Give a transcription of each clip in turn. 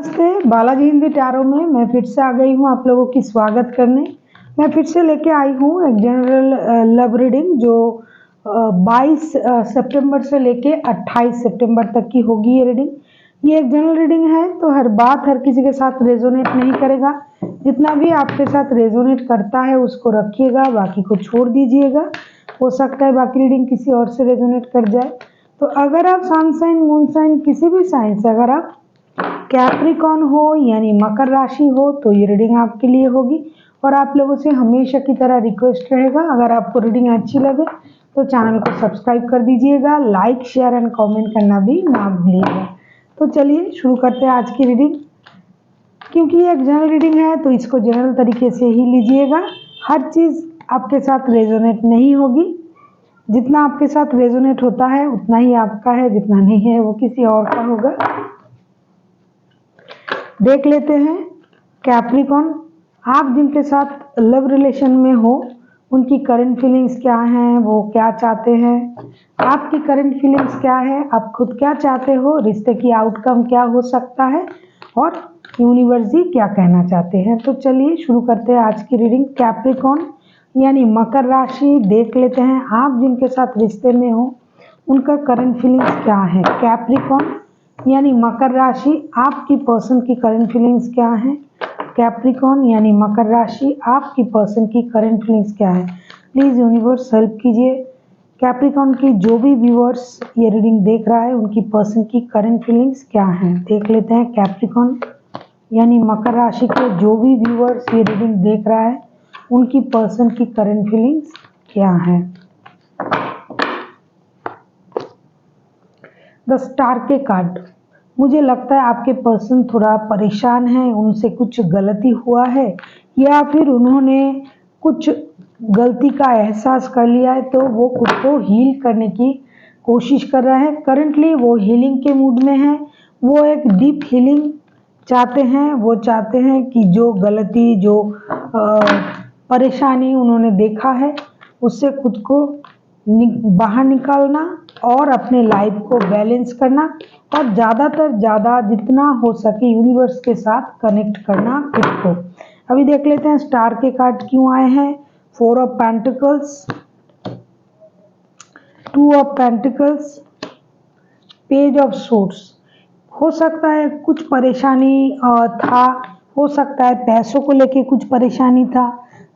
नमस्ते, बालाजी हिंदी टैरो में मैं फिर से आ गई हूँ आप लोगों की स्वागत करने। मैं फिर से लेके आई हूँ एक जनरल लव रीडिंग जो 22 सितंबर से लेके 28 सितंबर तक की होगी ये रीडिंग। ये एक जनरल रीडिंग है तो हर बात हर किसी के साथ रेजोनेट नहीं करेगा। जितना भी आपके साथ रेजोनेट करता है उसको रखिएगा, बाकी को छोड़ दीजिएगा। हो सकता है बाकी रीडिंग किसी और से रेजोनेट कर जाए। तो अगर आप सन साइन मून साइन किसी भी साइन से अगर आप कैप्रिकॉर्न हो यानी मकर राशि हो तो ये रीडिंग आपके लिए होगी। और आप लोगों से हमेशा की तरह रिक्वेस्ट रहेगा, अगर आपको रीडिंग अच्छी लगे तो चैनल को सब्सक्राइब कर दीजिएगा, लाइक शेयर एंड कमेंट करना भी ना भूलिएगा। तो चलिए शुरू करते हैं आज की रीडिंग। क्योंकि ये एक जनरल रीडिंग है तो इसको जनरल तरीके से ही लीजिएगा। हर चीज़ आपके साथ रेजोनेट नहीं होगी। जितना आपके साथ रेजोनेट होता है उतना ही आपका है, जितना नहीं है वो किसी और का होगा। देख लेते हैं कैप्रिकॉर्न, आप जिनके साथ लव रिलेशन में हो उनकी करंट फीलिंग्स क्या हैं, वो क्या चाहते हैं, आपकी करंट फीलिंग्स क्या है, आप खुद क्या चाहते हो, रिश्ते की आउटकम क्या हो सकता है और यूनिवर्स जी क्या कहना चाहते हैं। तो चलिए शुरू करते हैं आज की रीडिंग। कैप्रिकॉर्न यानी मकर राशि, देख लेते हैं आप जिनके साथ रिश्ते में हो उनका करंट फीलिंग्स क्या है। कैप्रिकॉर्न यानी मकर राशि, आपकी पर्सन की करंट फीलिंग्स क्या है। कैप्रिकॉर्न यानी मकर राशि, आपकी पर्सन की करंट फीलिंग्स क्या है। प्लीज़ यूनिवर्स हेल्प कीजिए। कैप्रिकॉर्न की जो भी व्यूअर्स ये रीडिंग देख रहा है उनकी पर्सन की करंट फीलिंग्स क्या है, देख लेते हैं। कैप्रिकॉर्न यानी मकर राशि के जो भी व्यूअर्स ये रीडिंग देख रहा है उनकी पर्सन की करंट फीलिंग्स क्या है। द स्टार के कार्ड, मुझे लगता है आपके पर्सन थोड़ा परेशान है, उनसे कुछ गलती हुआ है या फिर उन्होंने कुछ गलती का एहसास कर लिया है तो वो खुद को हील करने की कोशिश कर रहा है। करंटली वो हीलिंग के मूड में है, वो एक डीप हीलिंग चाहते हैं। वो चाहते हैं कि जो गलती जो परेशानी उन्होंने देखा है उससे खुद को बाहर निकालना और अपने लाइफ को बैलेंस करना और ज़्यादातर ज़्यादा जितना हो सके यूनिवर्स के साथ कनेक्ट करना खुद को। अभी देख लेते हैं स्टार के कार्ड क्यों आए हैं। 4 of pentacles, 2 of pentacles, page of suits. हो सकता है कुछ परेशानी था, हो सकता है पैसों को लेके कुछ परेशानी था,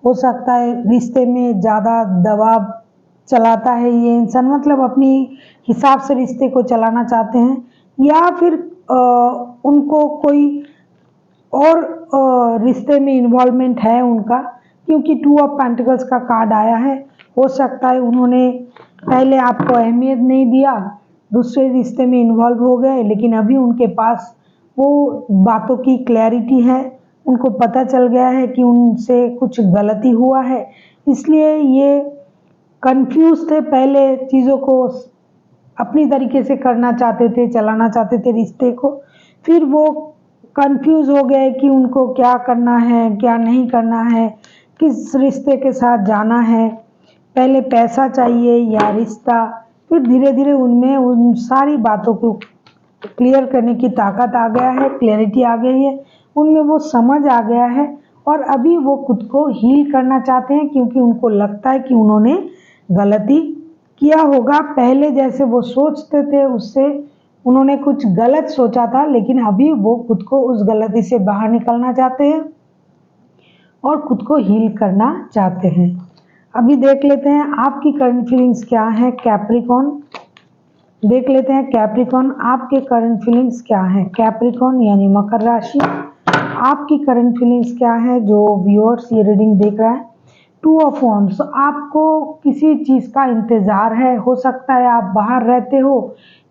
हो सकता है रिश्ते में ज़्यादा दबाव चलाता है ये इंसान, मतलब अपनी हिसाब से रिश्ते को चलाना चाहते हैं या फिर उनको कोई और रिश्ते में इन्वॉल्वमेंट है उनका, क्योंकि 2 ऑफ पेंटिकल्स का कार्ड आया है। हो सकता है उन्होंने पहले आपको अहमियत नहीं दिया, दूसरे रिश्ते में इन्वॉल्व हो गए, लेकिन अभी उनके पास वो बातों की क्लैरिटी है, उनको पता चल गया है कि उनसे कुछ गलती हुआ है, इसलिए ये कंफ्यूज थे। पहले चीज़ों को अपनी तरीके से करना चाहते थे, चलाना चाहते थे रिश्ते को, फिर वो कंफ्यूज हो गए कि उनको क्या करना है क्या नहीं करना है, किस रिश्ते के साथ जाना है, पहले पैसा चाहिए या रिश्ता। फिर धीरे धीरे उनमें उन सारी बातों को क्लियर करने की ताकत आ गया है, क्लैरिटी आ गई है, उनमें वो समझ आ गया है और अभी वो खुद को हील करना चाहते हैं, क्योंकि उनको लगता है कि उन्होंने गलती किया होगा। पहले जैसे वो सोचते थे उससे उन्होंने कुछ गलत सोचा था, लेकिन अभी वो खुद को उस गलती से बाहर निकलना चाहते हैं और खुद को हील करना चाहते हैं। अभी देख लेते हैं आपकी करंट फीलिंग्स क्या है। कैप्रिकॉर्न, देख लेते हैं कैप्रिकॉर्न आपके करंट फीलिंग्स क्या है। कैप्रिकॉर्न यानी मकर राशि, आपकी करंट फीलिंग्स क्या है जो व्यूअर्स ये रीडिंग देख रहा है। 2 ऑफ वांड्स, आपको किसी चीज़ का इंतज़ार है, हो सकता है आप बाहर रहते हो,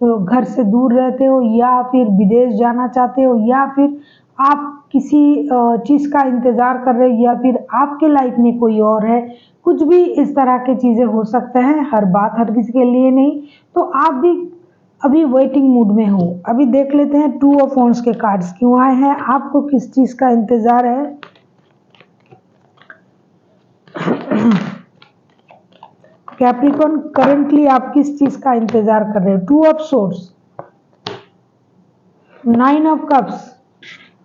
घर से दूर रहते हो, या फिर विदेश जाना चाहते हो, या फिर आप किसी चीज़ का इंतज़ार कर रहे हो, या फिर आपके लाइफ में कोई और है, कुछ भी इस तरह की चीज़ें हो सकते हैं। हर बात हर किसी के लिए नहीं, तो आप भी अभी वेटिंग मूड में हो। अभी देख लेते हैं 2 ऑफ वांड्स के कार्ड्स क्यों आए हैं, आपको किस चीज़ का इंतज़ार है। कैप्रिकॉर्न, करंटली आप किस चीज़ का इंतज़ार कर रहे हो। 2 of swords, 9 of cups,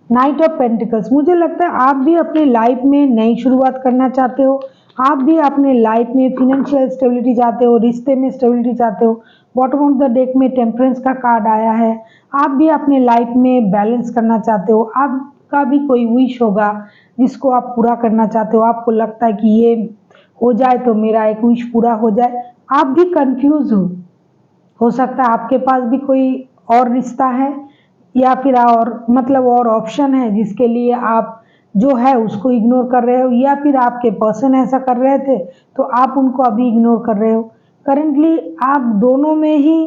night of pentacles, मुझे लगता है आप भी अपने लाइफ में नई शुरुआत करना चाहते हो, आप भी अपने लाइफ में फिनेंशियल स्टेबिलिटी चाहते हो, रिश्ते में स्टेबिलिटी चाहते हो। बॉटम ऑफ द डेक में टेम्परेंस का कार्ड आया है, आप भी अपने लाइफ में बैलेंस करना चाहते हो, आपका भी कोई विश होगा जिसको आप पूरा करना चाहते हो, आपको लगता है कि ये हो जाए तो मेरा एक विश पूरा हो जाए। आप भी कंफ्यूज हो सकता है आपके पास भी कोई और रिश्ता है या फिर और मतलब और ऑप्शन है जिसके लिए आप जो है उसको इग्नोर कर रहे हो, या फिर आपके पर्सन ऐसा कर रहे थे तो आप उनको अभी इग्नोर कर रहे हो। करंटली आप दोनों में ही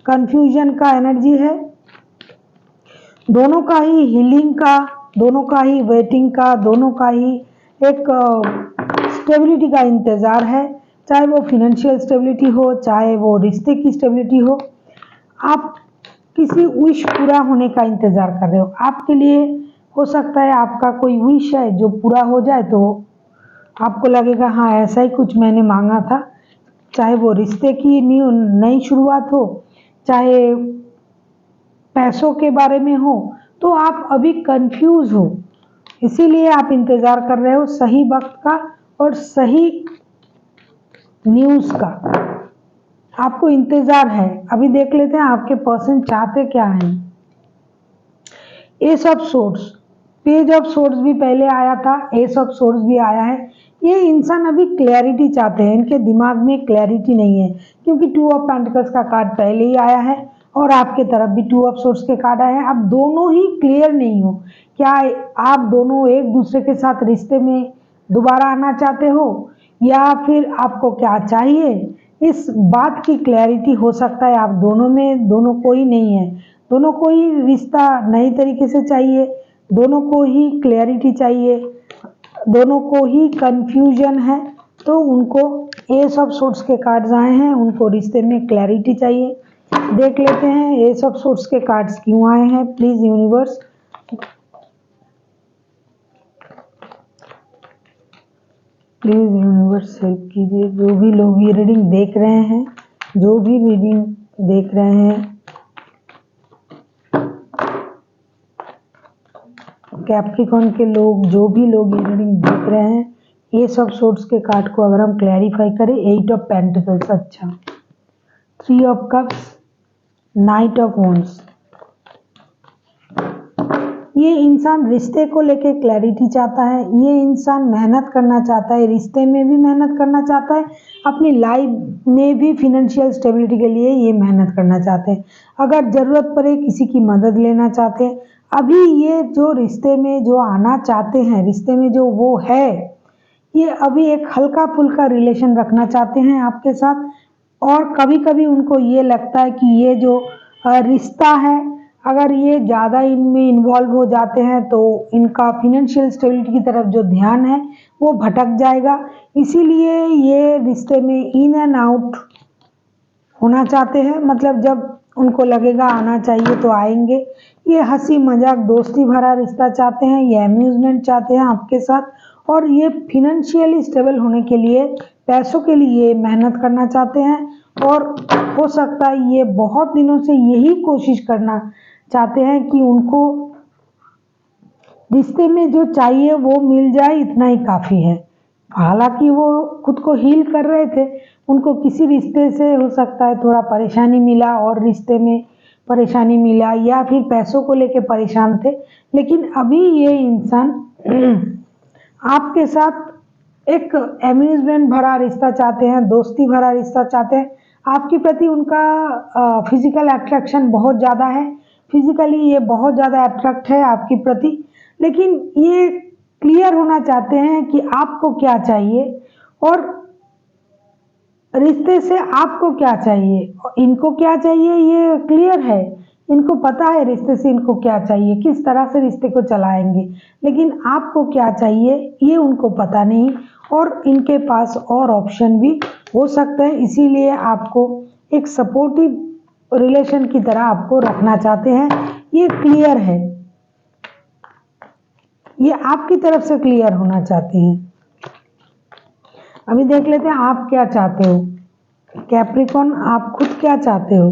कंफ्यूजन का एनर्जी है, दोनों का ही हीलिंग का, दोनों का ही वेटिंग का, दोनों का ही एक स्टेबिलिटी का इंतज़ार है, चाहे वो फिनेंशियल स्टेबिलिटी हो, चाहे वो रिश्ते की स्टेबिलिटी हो। आप किसी विश पूरा होने का इंतज़ार कर रहे हो, आपके लिए हो सकता है आपका कोई विश है जो पूरा हो जाए तो आपको लगेगा हाँ ऐसा ही कुछ मैंने मांगा था, चाहे वो रिश्ते की नई शुरुआत हो, चाहे पैसों के बारे में हो, तो आप अभी कंफ्यूज हो, इसीलिए आप इंतज़ार कर रहे हो सही वक्त का और सही न्यूज़ का, आपको इंतज़ार है। अभी देख लेते हैं आपके पर्सन चाहते क्या हैं। S of swords, page of swords भी पहले आया था, एस ऑफ सोर्ड्स भी आया है। ये इंसान अभी क्लैरिटी चाहते हैं, इनके दिमाग में क्लैरिटी नहीं है क्योंकि टू ऑफ पेंटिकल्स का कार्ड पहले ही आया है और आपके तरफ भी टू ऑफ सोर्ड्स के कार्ड आए हैं। आप दोनों ही क्लियर नहीं हो, क्या आप दोनों एक दूसरे के साथ रिश्ते में दोबारा आना चाहते हो या फिर आपको क्या चाहिए, इस बात की क्लैरिटी हो सकता है आप दोनों में, दोनों को ही नहीं है, दोनों को ही रिश्ता नई तरीके से चाहिए, दोनों को ही क्लैरिटी चाहिए, दोनों को ही कंफ्यूजन है, तो उनको एस ऑफ सोर्ड्स के कार्ड्स आए हैं, उनको रिश्ते में क्लैरिटी चाहिए। देख लेते हैं एस ऑफ सोर्ड्स के कार्ड्स क्यों आए हैं। प्लीज यूनिवर्स हेल्प कीजिए, जो भी लोग ये रीडिंग देख रहे हैं, जो भी रीडिंग देख रहे हैं, कैप्रिकॉर्न के लोग, जो भी लोग ये रीडिंग देख रहे हैं, एस ऑफ सोर्ड्स के कार्ड को अगर हम क्लैरिफाई करें, एट ऑफ पेंटिकल्स, अच्छा, three of cups, night of wands. ये इंसान रिश्ते को लेके क्लैरिटी चाहता है, ये इंसान मेहनत करना चाहता है, रिश्ते में भी मेहनत करना चाहता है, अपनी लाइफ में भी फिनेंशियल स्टेबिलिटी के लिए ये मेहनत करना चाहते हैं। अगर ज़रूरत पड़े किसी की मदद लेना चाहते हैं। अभी ये जो रिश्ते में जो आना चाहते हैं, रिश्ते में जो वो है, ये अभी एक हल्का फुल्का रिलेशन रखना चाहते हैं आपके साथ, और कभी कभी उनको ये लगता है कि ये जो रिश्ता है, अगर ये ज़्यादा इनमें इन्वॉल्व हो जाते हैं तो इनका फिनेंशियल स्टेबिलिटी की तरफ जो ध्यान है वो भटक जाएगा, इसीलिए ये रिश्ते में इन एंड आउट होना चाहते हैं, मतलब जब उनको लगेगा आना चाहिए तो आएंगे। ये हंसी मजाक दोस्ती भरा रिश्ता चाहते हैं, ये अम्यूजमेंट चाहते हैं आपके साथ, और ये फिनेंशियली स्टेबल होने के लिए, पैसों के लिए मेहनत करना चाहते हैं, और हो सकता है ये बहुत दिनों से यही कोशिश करना चाहते हैं कि उनको रिश्ते में जो चाहिए वो मिल जाए, इतना ही काफ़ी है। हालांकि वो खुद को हील कर रहे थे, उनको किसी रिश्ते से हो सकता है थोड़ा परेशानी मिला, और रिश्ते में परेशानी मिला, या फिर पैसों को लेके परेशान थे, लेकिन अभी ये इंसान आपके साथ एक अम्यूजमेंट भरा रिश्ता चाहते हैं, दोस्ती भरा रिश्ता चाहते हैं। आपके प्रति उनका फिजिकल अट्रैक्शन बहुत ज़्यादा है, फिजिकली ये बहुत ज़्यादा अट्रैक्ट है आपके प्रति, लेकिन ये क्लियर होना चाहते हैं कि आपको क्या चाहिए और रिश्ते से आपको क्या चाहिए, इनको क्या चाहिए ये क्लियर है, इनको पता है रिश्ते से इनको क्या चाहिए, किस तरह से रिश्ते को चलाएंगे, लेकिन आपको क्या चाहिए ये उनको पता नहीं, और इनके पास और ऑप्शन भी हो सकते हैं, इसीलिए आपको एक सपोर्टिव रिलेशन की तरह आपको रखना चाहते हैं। ये क्लियर है, ये आपकी तरफ से क्लियर होना चाहते हैं। अभी देख लेते हैं आप क्या चाहते हो। कैप्रिकॉर्न, आप खुद क्या चाहते हो।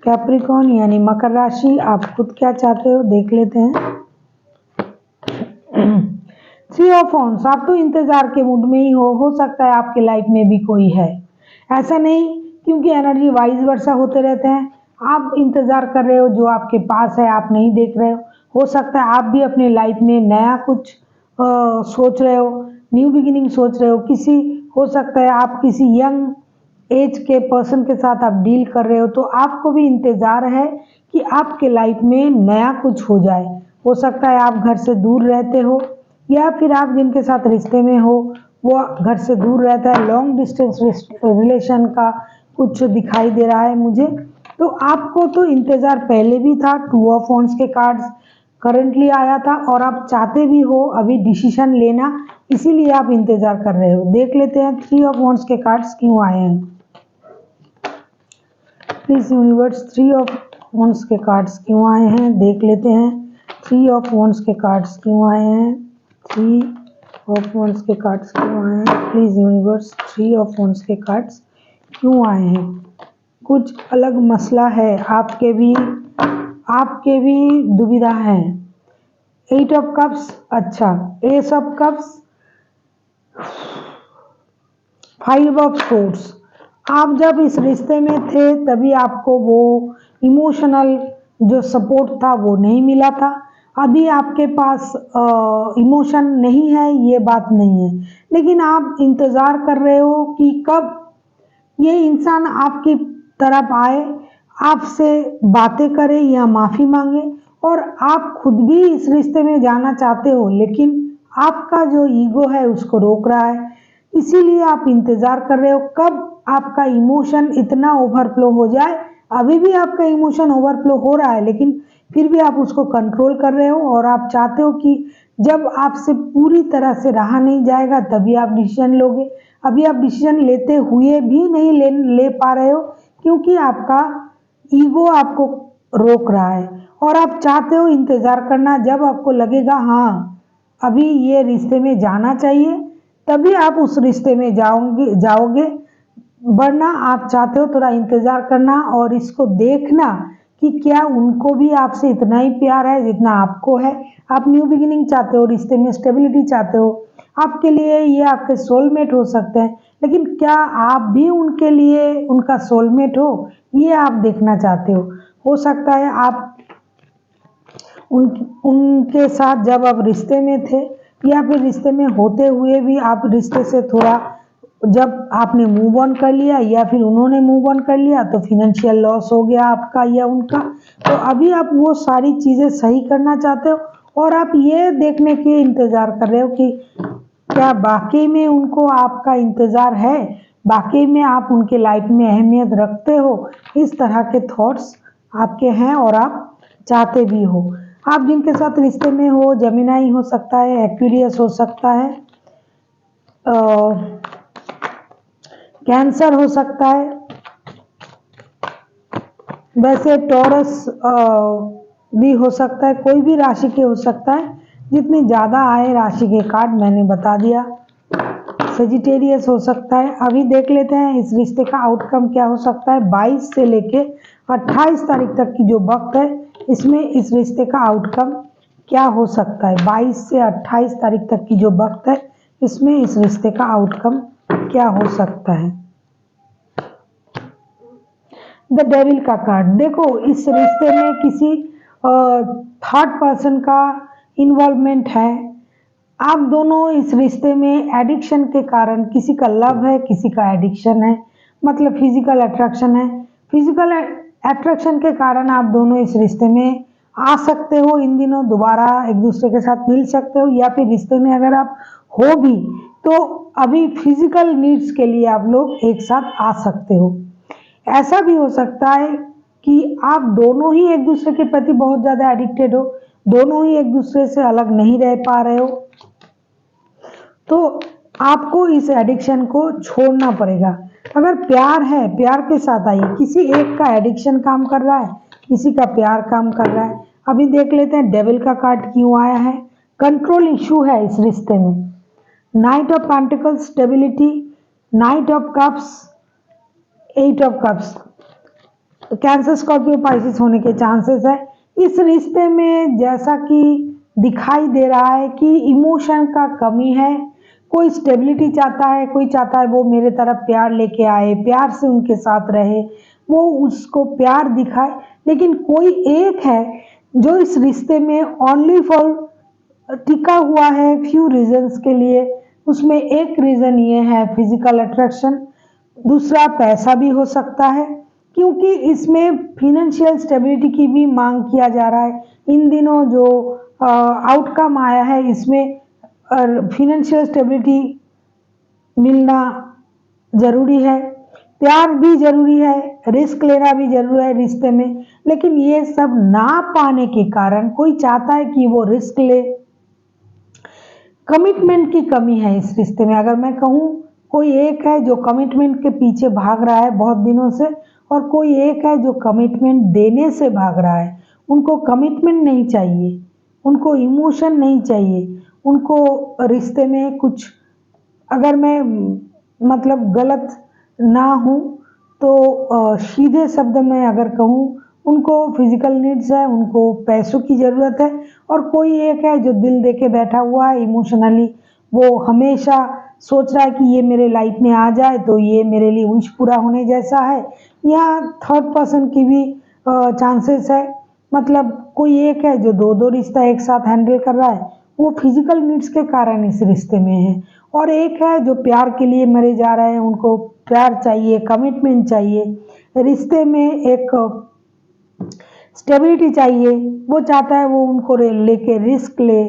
कैप्रिकॉर्न यानी मकर राशि, आप खुद क्या चाहते हो देख लेते हैं। 3 ऑफ वॉन्ड्स, आप तो इंतजार के मूड में ही हो सकता है आपके लाइफ में भी कोई है, ऐसा नहीं, क्योंकि एनर्जी वाइज वर्सा होते रहते हैं। आप इंतजार कर रहे हो, जो आपके पास है आप नहीं देख रहे हो सकता है आप भी अपने लाइफ में नया कुछ सोच रहे हो, न्यू बिगिनिंग सोच रहे हो, किसी हो सकता है आप किसी यंग एज के पर्सन के साथ आप डील कर रहे हो, तो आपको भी इंतजार है कि आपके लाइफ में नया कुछ हो जाए। हो सकता है आप घर से दूर रहते हो, या फिर आप जिनके साथ रिश्ते में हो वो घर से दूर रहता है, लॉन्ग डिस्टेंस रिलेशन का कुछ दिखाई दे रहा है मुझे। तो आपको तो इंतजार पहले भी था, 2 ऑफ वॉन्ड्स के कार्ड्स करंटली आया था, और आप चाहते भी हो अभी डिसीजन लेना, इसीलिए आप इंतजार कर रहे हो। देख लेते हैं 3 ऑफ वॉन्ड्स के कार्ड्स क्यों आए हैं। प्लीज यूनिवर्स 3 ऑफ वॉन्ड्स के कार्ड्स क्यों आए हैं, देख लेते हैं। 3 ऑफ वॉन्ड्स के कार्ड्स क्यों आए हैं, 3 ऑफ वॉन्ड्स के कार्ड्स क्यों आए हैं। प्लीज यूनिवर्स 3 ऑफ वॉन्ड्स के कार्ड्स क्यों आए हैं। कुछ अलग मसला है, आपके भी दुविधा है। 8 ऑफ कप्स, अच्छा, S of cups, 5 of swords. आप जब इस रिश्ते में थे तभी आपको वो इमोशनल जो सपोर्ट था वो नहीं मिला था। अभी आपके पास इमोशन नहीं है, ये बात नहीं है, लेकिन आप इंतज़ार कर रहे हो कि कब ये इंसान आपकी तरफ आए, आपसे बातें करे या माफ़ी मांगे, और आप खुद भी इस रिश्ते में जाना चाहते हो, लेकिन आपका जो ईगो है उसको रोक रहा है। इसीलिए आप इंतज़ार कर रहे हो कब आपका इमोशन इतना ओवरफ्लो हो जाए। अभी भी आपका इमोशन ओवरफ्लो हो रहा है, लेकिन फिर भी आप उसको कंट्रोल कर रहे हो, और आप चाहते हो कि जब आपसे पूरी तरह से रहा नहीं जाएगा तभी आप डिसीजन लोगे। अभी आप डिसीजन लेते हुए भी नहीं ले पा रहे हो, क्योंकि आपका ईगो आपको रोक रहा है, और आप चाहते हो इंतज़ार करना, जब आपको लगेगा हाँ अभी ये रिश्ते में जाना चाहिए तभी आप उस रिश्ते में जाओगे, वरना आप चाहते हो थोड़ा इंतज़ार करना और इसको देखना कि क्या उनको भी आपसे इतना ही प्यार है जितना आपको है। आप न्यू बिगिनिंग चाहते हो, रिश्ते में स्टेबिलिटी चाहते हो, आपके लिए ये आपके सोलमेट हो सकते हैं, लेकिन क्या आप भी उनके लिए उनका सोलमेट हो, ये आप देखना चाहते हो सकता है आप उनके साथ जब आप रिश्ते में थे या फिर रिश्ते में होते हुए भी आप रिश्ते से थोड़ा, जब आपने मूव ऑन कर लिया या फिर उन्होंने मूव ऑन कर लिया तो फिनेंशियल लॉस हो गया आपका या उनका, तो अभी आप वो सारी चीज़ें सही करना चाहते हो, और आप ये देखने के इंतज़ार कर रहे हो कि क्या वाकई में उनको आपका इंतज़ार है, वाकई में आप उनके लाइफ में अहमियत रखते हो। इस तरह के थॉट्स आपके हैं और आप चाहते भी हो। आप जिनके साथ रिश्ते में हो, जेमिनी हो सकता है, एक्वेरियस हो सकता है, कैंसर हो सकता है, वैसे टॉरस भी हो सकता है, कोई भी राशि के हो सकता है। जितनी ज़्यादा आए राशि के कार्ड मैंने बता दिया। सेजिटेरियस हो सकता है। अभी देख लेते हैं इस रिश्ते का आउटकम क्या हो सकता है। 22 से लेके 28 तारीख तक की जो वक्त है, इसमें इस रिश्ते का आउटकम क्या हो सकता है। 22 से 28 तारीख तक की जो वक्त है, इसमें इस रिश्ते का आउटकम क्या हो सकता है। द डेविल का कार्ड, देखो इस रिश्ते में किसी थर्ड पर्सन का इन्वॉल्वमेंट है। आप दोनों इस रिश्ते में एडिक्शन के कारण, किसी का लव है किसी का एडिक्शन है, मतलब फिजिकल अट्रैक्शन है। फिजिकल अट्रैक्शन के कारण आप दोनों इस रिश्ते में आ सकते हो, इन दिनों दोबारा एक दूसरे के साथ मिल सकते हो, या फिर रिश्ते में अगर आप हो भी तो अभी फिजिकल नीड्स के लिए आप लोग एक साथ आ सकते हो। ऐसा भी हो सकता है कि आप दोनों ही एक दूसरे के प्रति बहुत ज़्यादा एडिक्टेड हो, दोनों ही एक दूसरे से अलग नहीं रह पा रहे हो, तो आपको इस एडिक्शन को छोड़ना पड़ेगा। अगर प्यार है, प्यार के साथ आइए। किसी एक का एडिक्शन काम कर रहा है, किसी का प्यार काम कर रहा है। अभी देख लेते हैं डेविल का कार्ड क्यों आया है। कंट्रोल इशू है इस रिश्ते में। Night of pentacles, stability, night of cups, 8 of cups. Cancer, Scorpio, Pisces होने के चांसेस है। इस रिश्ते में जैसा कि दिखाई दे रहा है कि इमोशन का कमी है। कोई स्टेबिलिटी चाहता है, कोई चाहता है वो मेरे तरफ प्यार लेके आए, प्यार से उनके साथ रहे, वो उसको प्यार दिखाए। लेकिन कोई एक है जो इस रिश्ते में ओनली फॉर टिका हुआ है फ्यू रीजंस के लिए। उसमें एक रीजन ये है फिजिकल अट्रैक्शन, दूसरा पैसा भी हो सकता है, क्योंकि इसमें फिनेंशियल स्टेबिलिटी की भी मांग किया जा रहा है। इन दिनों जो आउटकम आया है इसमें फिनेंशियल स्टेबिलिटी मिलना जरूरी है, प्यार भी जरूरी है, रिस्क लेना भी जरूरी है रिश्ते में। लेकिन ये सब ना पाने के कारण कोई चाहता है कि वो रिस्क ले। कमिटमेंट की कमी है इस रिश्ते में। अगर मैं कहूँ, कोई एक है जो कमिटमेंट के पीछे भाग रहा है बहुत दिनों से, और कोई एक है जो कमिटमेंट देने से भाग रहा है। उनको कमिटमेंट नहीं चाहिए, उनको इमोशन नहीं चाहिए, उनको रिश्ते में कुछ, अगर मैं मतलब गलत ना हूँ तो सीधे शब्द में अगर कहूँ, उनको फिजिकल नीड्स है, उनको पैसों की ज़रूरत है। और कोई एक है जो दिल दे के बैठा हुआ है इमोशनली, वो हमेशा सोच रहा है कि ये मेरे लाइफ में आ जाए तो ये मेरे लिए विश पूरा होने जैसा है। यहाँ थर्ड पर्सन की भी चांसेस है। मतलब कोई एक है जो दो दो रिश्ता एक साथ हैंडल कर रहा है, वो फिजिकल नीड्स के कारण इस रिश्ते में है। और एक है जो प्यार के लिए मरे जा रहे हैं, उनको प्यार चाहिए, कमिटमेंट चाहिए, रिश्ते में एक स्टेबिलिटी चाहिए। वो चाहता है वो उनको लेके रिस्क ले,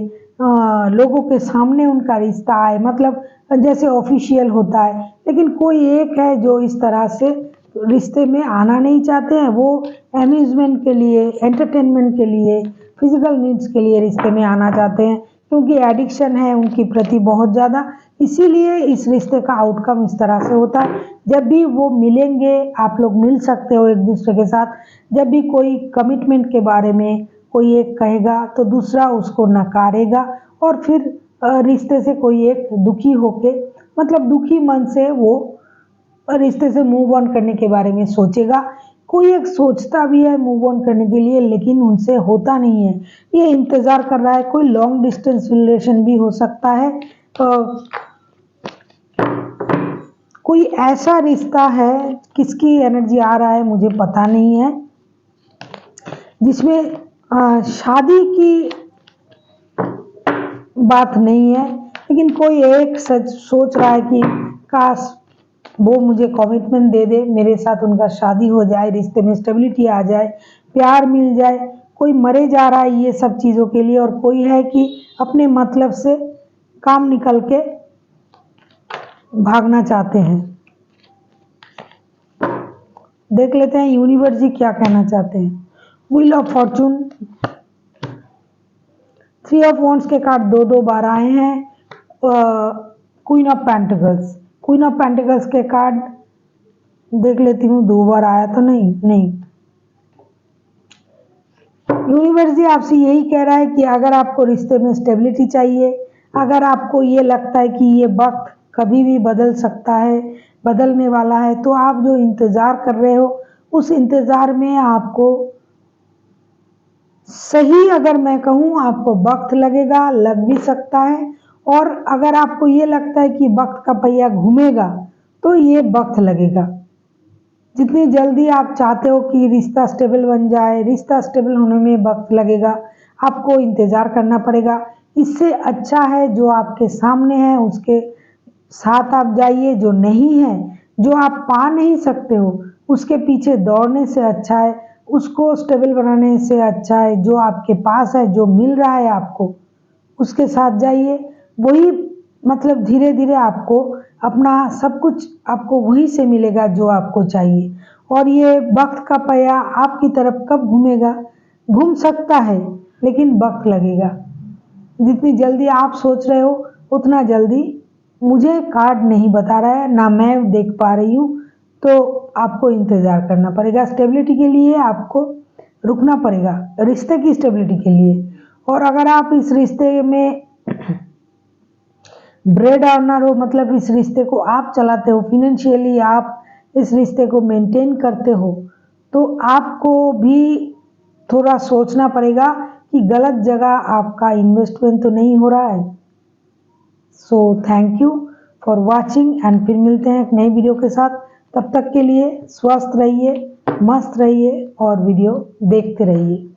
लोगों के सामने उनका रिश्ता आए, मतलब जैसे ऑफिशियल होता है। लेकिन कोई एक है जो इस तरह से रिश्ते में आना नहीं चाहते हैं, वो एम्यूजमेंट के लिए, एंटरटेनमेंट के लिए, फिजिकल नीड्स के लिए रिश्ते में आना चाहते हैं, क्योंकि एडिक्शन है उनकी प्रति बहुत ज़्यादा। इसीलिए इस रिश्ते का आउटकम इस तरह से होता है। जब भी वो मिलेंगे, आप लोग मिल सकते हो एक दूसरे के साथ, जब भी कोई कमिटमेंट के बारे में कोई एक कहेगा तो दूसरा उसको नकारेगा, और फिर रिश्ते से कोई एक दुखी होके, मतलब दुखी मन से वो रिश्ते से मूव ऑन करने के बारे में सोचेगा। कोई एक सोचता भी है मूव ऑन करने के लिए, लेकिन उनसे होता नहीं है, ये इंतज़ार कर रहा है। कोई लॉन्ग डिस्टेंस रिलेशन भी हो सकता है। कोई ऐसा रिश्ता है, किसकी एनर्जी आ रहा है मुझे पता नहीं है, जिसमें शादी की बात नहीं है, लेकिन कोई एक सच सोच रहा है कि काश वो मुझे कमिटमेंट दे दे, मेरे साथ उनका शादी हो जाए, रिश्ते में स्टेबिलिटी आ जाए, प्यार मिल जाए। कोई मरे जा रहा है ये सब चीज़ों के लिए, और कोई है कि अपने मतलब से काम निकल के भागना चाहते हैं। देख लेते हैं यूनिवर्स जी क्या कहना चाहते हैं। Wheel of Fortune, 3 of wands के कार्ड दो दो बार आए हैं। Queen of pentacles, queen of pentacles के कार्ड देख लेती हूँ, 2 बार आया तो नहीं। यूनिवर्स जी आपसे यही कह रहा है कि अगर आपको रिश्ते में स्टेबिलिटी चाहिए, अगर आपको ये लगता है कि ये वक्त कभी भी बदल सकता है, बदलने वाला है, तो आप जो इंतज़ार कर रहे हो उस इंतज़ार में आपको सही, अगर मैं कहूँ, आपको वक्त लगेगा, लग भी सकता है। और अगर आपको ये लगता है कि वक्त का पहिया घूमेगा, तो ये वक्त लगेगा। जितनी जल्दी आप चाहते हो कि रिश्ता स्टेबल बन जाए, रिश्ता स्टेबल होने में वक्त लगेगा, आपको इंतज़ार करना पड़ेगा। इससे अच्छा है जो आपके सामने है उसके साथ आप जाइए, जो नहीं है, जो आप पा नहीं सकते हो, उसके पीछे दौड़ने से अच्छा है, उसको स्टेबल बनाने से अच्छा है जो आपके पास है, जो मिल रहा है आपको, उसके साथ जाइए। वही, मतलब धीरे धीरे आपको अपना सब कुछ आपको वहीं से मिलेगा जो आपको चाहिए। और ये वक्त का पहिया आपकी तरफ कब घूमेगा, घूम सकता है, लेकिन वक्त लगेगा। जितनी जल्दी आप सोच रहे हो उतना जल्दी मुझे कार्ड नहीं बता रहा है, ना मैं देख पा रही हूँ। तो आपको इंतज़ार करना पड़ेगा स्टेबिलिटी के लिए, आपको रुकना पड़ेगा रिश्ते की स्टेबिलिटी के लिए। और अगर आप इस रिश्ते में ब्रेड अर्नर हो, मतलब इस रिश्ते को आप चलाते हो, फिनेंशियली आप इस रिश्ते को मेंटेन करते हो, तो आपको भी थोड़ा सोचना पड़ेगा कि गलत जगह आपका इन्वेस्टमेंट तो नहीं हो रहा है। So thank you for watching and फिर मिलते हैं एक नई वीडियो के साथ। तब तक के लिए स्वस्थ रहिए, मस्त रहिए और वीडियो देखते रहिए।